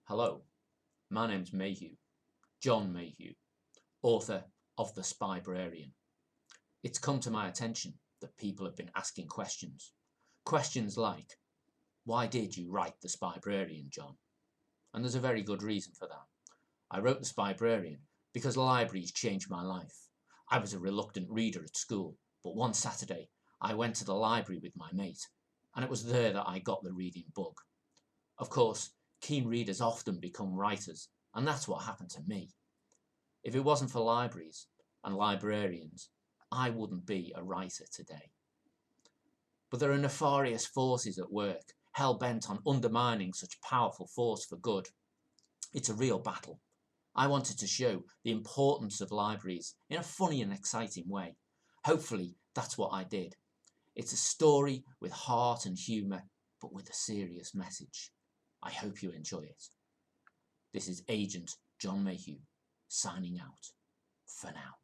Hello, my name's Mayhew, Jon Mayhew, author of the Spybrarian. It's come to my attention that people have been asking questions. Questions like, why did you write the Spybrarian, Jon? And there's a very good reason for that. I wrote the Spybrarian because libraries changed my life. I was a reluctant reader at school, but one Saturday I went to the library with my mate, and it was there that I got the reading bug. Of course, keen readers often become writers, and that's what happened to me. If it wasn't for libraries and librarians, I wouldn't be a writer today. But there are nefarious forces at work, hell-bent on undermining such powerful force for good. It's a real battle. I wanted to show the importance of libraries in a funny and exciting way. Hopefully, that's what I did. It's a story with heart and humour, but with a serious message. I hope you enjoy it. This is Agent Jon Mayhew signing out for now.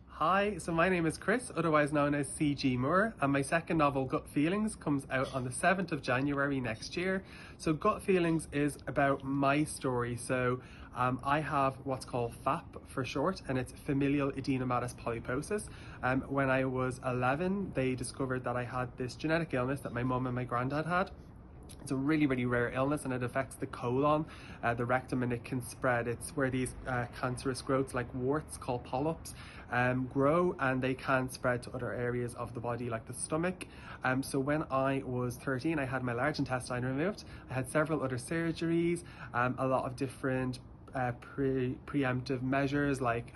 Hi, so my name is Chris, otherwise known as C.G. Moore, and my second novel, Gut Feelings, comes out on the 7th of January next year. So Gut Feelings is about my story. So I have what's called FAP for short, and it's familial adenomatous polyposis. When I was 11, they discovered that I had this genetic illness that my mum and my granddad had. It's a really, really rare illness, and it affects the colon, the rectum, and it can spread. It's where these cancerous growths like warts called polyps grow, and they can spread to other areas of the body like the stomach. So when I was 13, I had my large intestine removed. I had several other surgeries, a lot of different preemptive measures like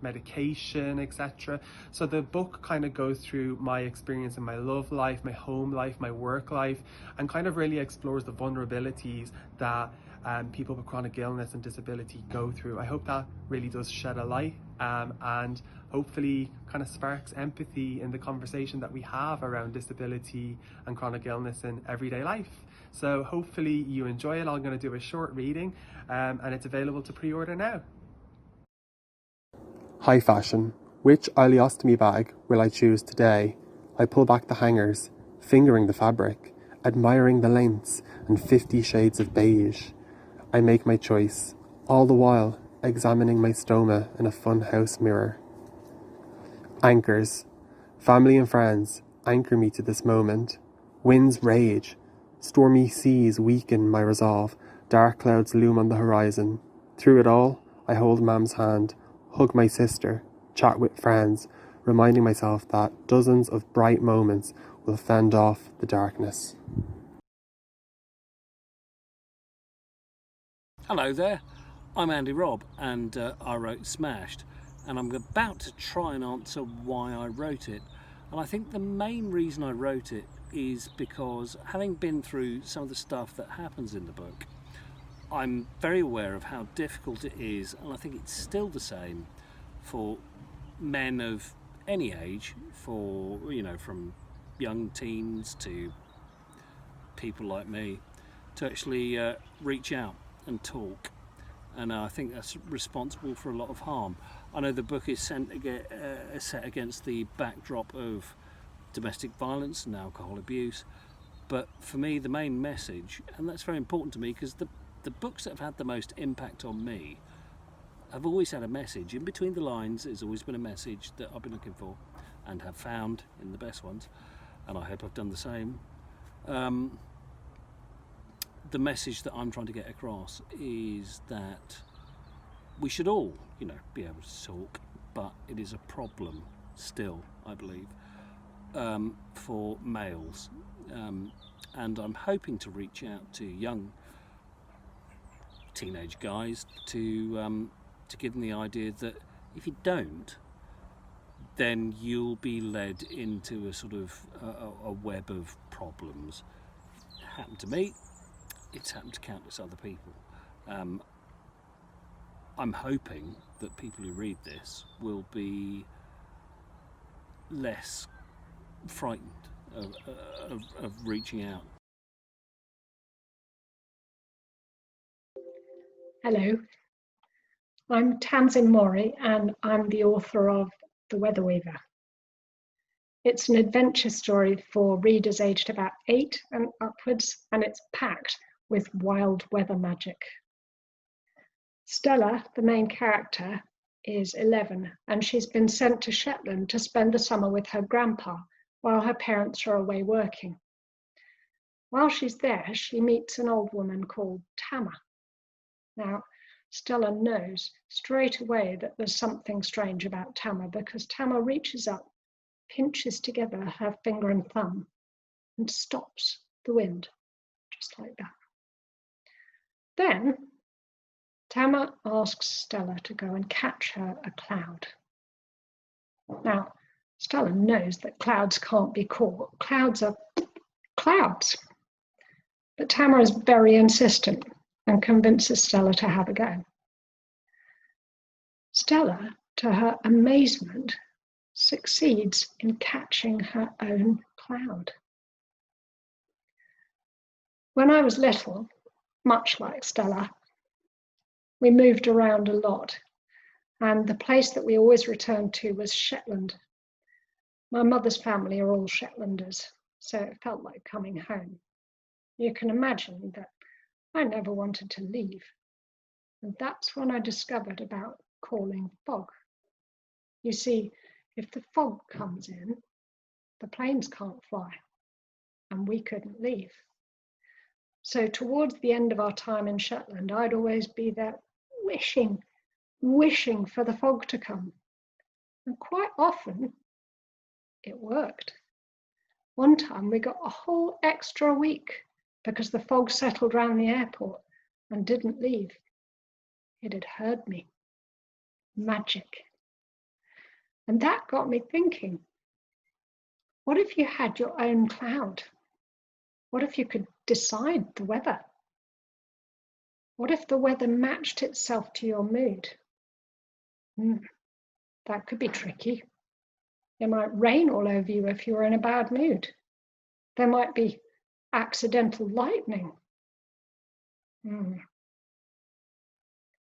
medication, etc. So the book kind of goes through my experience in my love life, my home life, my work life, and kind of really explores the vulnerabilities that people with chronic illness and disability go through. I hope that really does shed a light and hopefully kind of sparks empathy in the conversation that we have around disability and chronic illness in everyday life. So hopefully you enjoy it. I'm going to do a short reading and it's available to pre-order now. High fashion. Which ileostomy bag will I choose today? I pull back the hangers, fingering the fabric, admiring the lengths and 50 shades of beige. I make my choice, all the while examining my stoma in a funhouse mirror. Anchors. Family and friends anchor me to this moment. Winds rage. Stormy seas weaken my resolve. Dark clouds loom on the horizon. Through it all, I hold Mam's hand, hug my sister, chat with friends, reminding myself that dozens of bright moments will fend off the darkness. Hello there, I'm Andy Robb, and I wrote Smashed, and I'm about to try and answer why I wrote it. And I think the main reason I wrote it is because, having been through some of the stuff that happens in the book, I'm very aware of how difficult it is, and I think it's still the same for men of any age, for, from young teens to people like me, to actually reach out and talk. And I think that's responsible for a lot of harm. I know the book is set against the backdrop of domestic violence and alcohol abuse, but for me the main message, and that's very important to me because the books that have had the most impact on me have always had a message. In between the lines there's always been a message that I've been looking for and have found in the best ones, and I hope I've done the same. The message that I'm trying to get across is that we should all, be able to talk, but it is a problem still, I believe, for males. And I'm hoping to reach out to young teenage guys to give them the idea that if you don't, then you'll be led into a sort of a web of problems. It happened to me. It's happened to countless other people. I'm hoping that people who read this will be less frightened of reaching out. Hello, I'm Tanzan Mori and I'm the author of The Weather Weaver. It's an adventure story for readers aged about 8 and upwards, and it's packed with wild weather magic. Stella, the main character, is 11, and she's been sent to Shetland to spend the summer with her grandpa while her parents are away working. While she's there, she meets an old woman called Tama. Now, Stella knows straight away that there's something strange about Tama, because Tama reaches up, pinches together her finger and thumb, and stops the wind, just like that. Then Tama asks Stella to go and catch her a cloud. Now, Stella knows that clouds can't be caught. Clouds are clouds. But Tama is very insistent and convinces Stella to have a go. Stella, to her amazement, succeeds in catching her own cloud. When I was little, much like Stella, we moved around a lot, and the place that we always returned to was Shetland. My mother's family are all Shetlanders, so it felt like coming home. You can imagine that I never wanted to leave, and that's when I discovered about calling fog. You see, if the fog comes in, the planes can't fly, and we couldn't leave. So towards the end of our time in Shetland, I'd always be there wishing for the fog to come. And quite often, it worked. One time we got a whole extra week because the fog settled around the airport and didn't leave. It had heard me. Magic. And that got me thinking, what if you had your own cloud? What if you could decide the weather? What if the weather matched itself to your mood? That could be tricky. It might rain all over you if you were in a bad mood. There might be accidental lightning.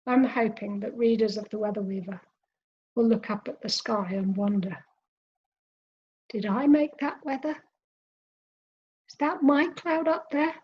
I'm hoping that readers of The Weather Weaver will look up at the sky and wonder, did I make that weather? Is that my cloud up there?